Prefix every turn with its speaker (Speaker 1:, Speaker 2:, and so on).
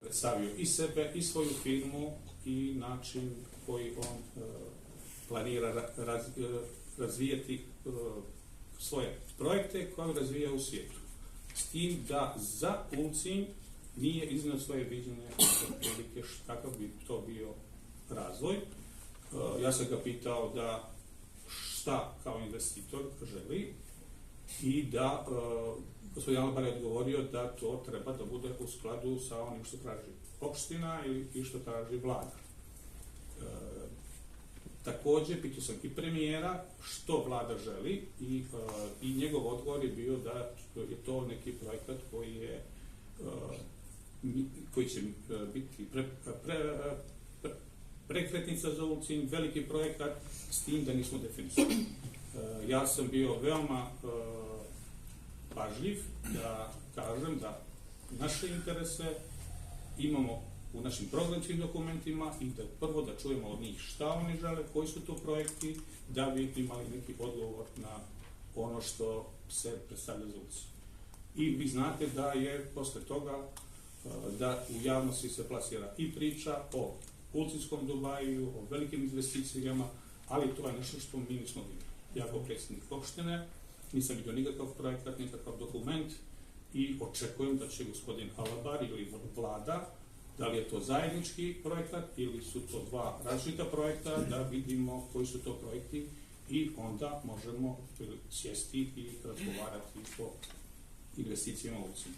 Speaker 1: predstavio i sebe, i svoju firmu, i način koji on planira razvijati svoje projekte koje razvija u svijetu. S tim da za Ulcinj nije iznio svoje viđenje otprilike kakav bi to bio razvoj. Ja sam ga pitao da šta kao investitor želi i da gospodin Alabar je odgovorio da to treba da bude u skladu sa onim što traži opština i što traži vlada. Također, pitao sam i premijera što vlada želi i njegov odgovor je bio da je to neki projekat koji će biti prekretnica za Ulcinj, veliki projekat, s tim da nismo definisali. Ja sam bio veoma pažljiv da kažem da naše interese imamo u našim programskim dokumentima i da prvo da čujemo od njih šta oni žele, koji su to projekti, da bi imali neki odgovor na ono što se predstavlja za Ulcinj. I vi znate da je posle toga da u javnosti se plasira i priča o Ulcinjskom Dubaju, o velikim investicijama, ali to je nešto što mi nismo vidjeli. Ja kao predsjednik opštine nisam vidio nikakav projekat, nikakav dokument i očekujem da će gospodin Alabar ili vlada, da li je to zajednički projekat ili su to dva različita projekta, da vidimo koji su to projekti i onda možemo sjesti i razgovarati o investicijama u Ulcinju.